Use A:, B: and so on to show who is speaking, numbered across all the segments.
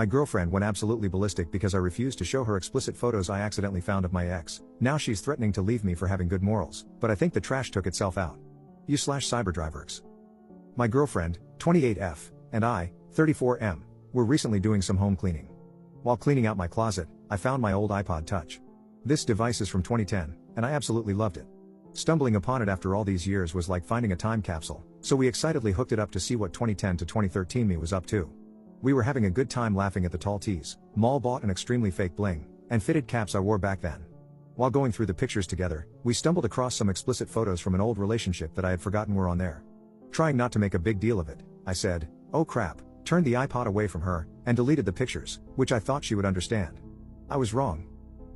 A: My girlfriend went absolutely ballistic because I refused to show her explicit photos I accidentally found of my ex. Now she's threatening to leave me for having good morals, but I think the trash took itself out. U/cyberdriverx. My girlfriend, 28F, and I, 34M, were recently doing some home cleaning. While cleaning out my closet, I found my old iPod Touch. This device is from 2010, and I absolutely loved it. Stumbling upon it after all these years was like finding a time capsule, so we excitedly hooked it up to see what 2010 to 2013 me was up to. We were having a good time laughing at the tall tees, mall-bought and extremely fake bling, and fitted caps I wore back then. While going through the pictures together, we stumbled across some explicit photos from an old relationship that I had forgotten were on there. Trying not to make a big deal of it, I said, "Oh crap," turned the iPod away from her, and deleted the pictures, which I thought she would understand. I was wrong.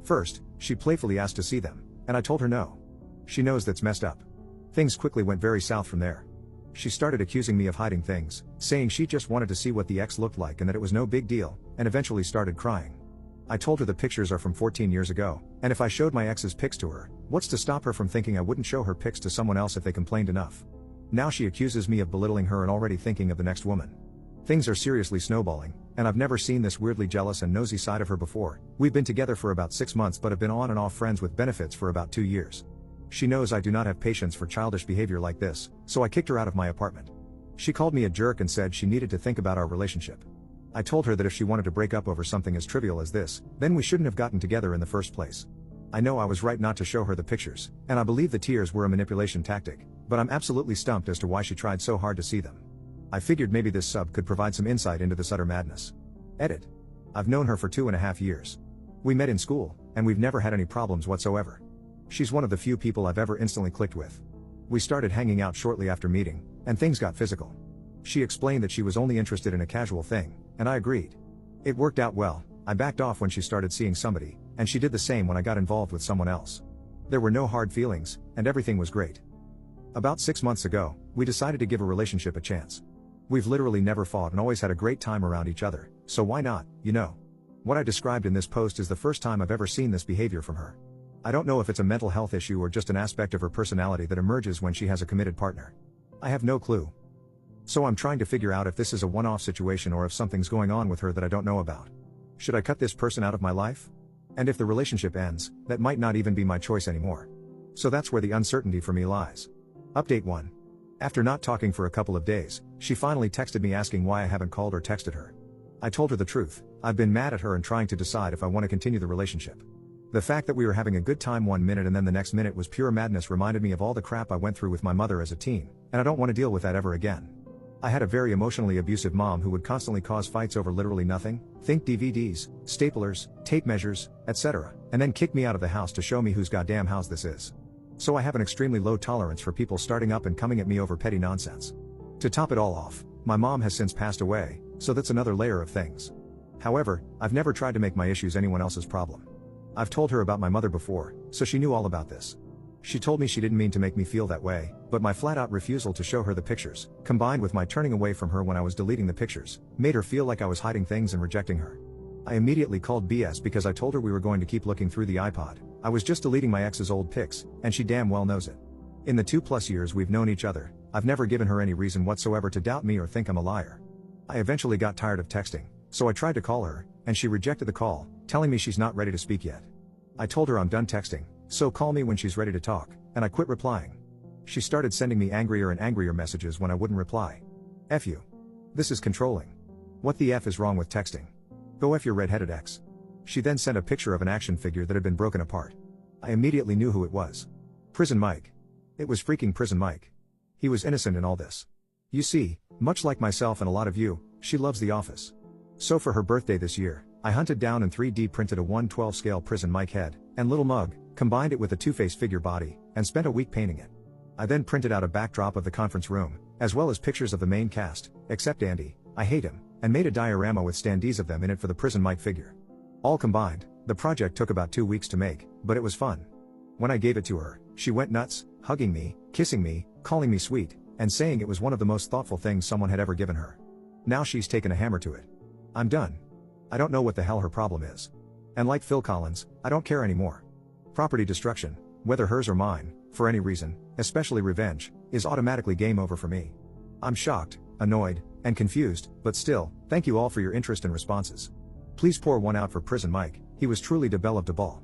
A: First, she playfully asked to see them, and I told her no. She knows that's messed up. Things quickly went very south from there. She started accusing me of hiding things, saying she just wanted to see what the ex looked like and that it was no big deal, and eventually started crying. I told her the pictures are from 14 years ago, and if I showed my ex's pics to her, what's to stop her from thinking I wouldn't show her pics to someone else if they complained enough? Now she accuses me of belittling her and already thinking of the next woman. Things are seriously snowballing, and I've never seen this weirdly jealous and nosy side of her before. We've been together for about 6 months but have been on and off friends with benefits for about 2 years. She knows I do not have patience for childish behavior like this, so I kicked her out of my apartment. She called me a jerk and said she needed to think about our relationship. I told her that if she wanted to break up over something as trivial as this, then we shouldn't have gotten together in the first place. I know I was right not to show her the pictures, and I believe the tears were a manipulation tactic, but I'm absolutely stumped as to why she tried so hard to see them. I figured maybe this sub could provide some insight into this utter madness. Edit. I've known her for 2.5 years. We met in school, and we've never had any problems whatsoever. She's one of the few people I've ever instantly clicked with. We started hanging out shortly after meeting, and things got physical. She explained that she was only interested in a casual thing, and I agreed. It worked out well. I backed off when she started seeing somebody, and she did the same when I got involved with someone else. There were no hard feelings, and everything was great. About 6 months ago, we decided to give a relationship a chance. We've literally never fought and always had a great time around each other, so why not, you know? What I described in this post is the first time I've ever seen this behavior from her. I don't know if it's a mental health issue or just an aspect of her personality that emerges when she has a committed partner. I have no clue. So I'm trying to figure out if this is a one-off situation or if something's going on with her that I don't know about. Should I cut this person out of my life? And if the relationship ends, that might not even be my choice anymore. So that's where the uncertainty for me lies. Update 1. After not talking for a couple of days, she finally texted me asking why I haven't called or texted her. I told her the truth. I've been mad at her and trying to decide if I want to continue the relationship. The fact that we were having a good time 1 minute and then the next minute was pure madness reminded me of all the crap I went through with my mother as a teen, and I don't want to deal with that ever again. I had a very emotionally abusive mom who would constantly cause fights over literally nothing, think DVDs, staplers, tape measures, etc., and then kick me out of the house to show me whose goddamn house this is. So I have an extremely low tolerance for people starting up and coming at me over petty nonsense. To top it all off, my mom has since passed away, so that's another layer of things. However, I've never tried to make my issues anyone else's problem. I've told her about my mother before, so she knew all about this. She told me she didn't mean to make me feel that way, but my flat-out refusal to show her the pictures, combined with my turning away from her when I was deleting the pictures, made her feel like I was hiding things and rejecting her. I immediately called BS because I told her we were going to keep looking through the iPod. I was just deleting my ex's old pics, and she damn well knows it. In the 2+ years we've known each other, I've never given her any reason whatsoever to doubt me or think I'm a liar. I eventually got tired of texting, so I tried to call her, and she rejected the call, telling me she's not ready to speak yet. I told her I'm done texting, so call me when she's ready to talk, and I quit replying. She started sending me angrier and angrier messages when I wouldn't reply. F you. This is controlling. What the F is wrong with texting? Go F your red-headed ex. She then sent a picture of an action figure that had been broken apart. I immediately knew who it was. Prison Mike. It was freaking Prison Mike. He was innocent in all this. You see, much like myself and a lot of you, she loves The Office. So for her birthday this year, I hunted down and 3D printed a 1/12 scale Prison Mike head and little mug, combined it with a Two-Face figure body, and spent a week painting it. I then printed out a backdrop of the conference room, as well as pictures of the main cast, except Andy, I hate him, and made a diorama with standees of them in it for the Prison Mike figure. All combined, the project took about 2 weeks to make, but it was fun. When I gave it to her, she went nuts, hugging me, kissing me, calling me sweet, and saying it was one of the most thoughtful things someone had ever given her. Now she's taken a hammer to it. I'm done. I don't know what the hell her problem is. And like Phil Collins, I don't care anymore. Property destruction, whether hers or mine, for any reason, especially revenge, is automatically game over for me. I'm shocked, annoyed, and confused, but still, thank you all for your interest and responses. Please pour one out for Prison Mike, he was truly de belle of de ball.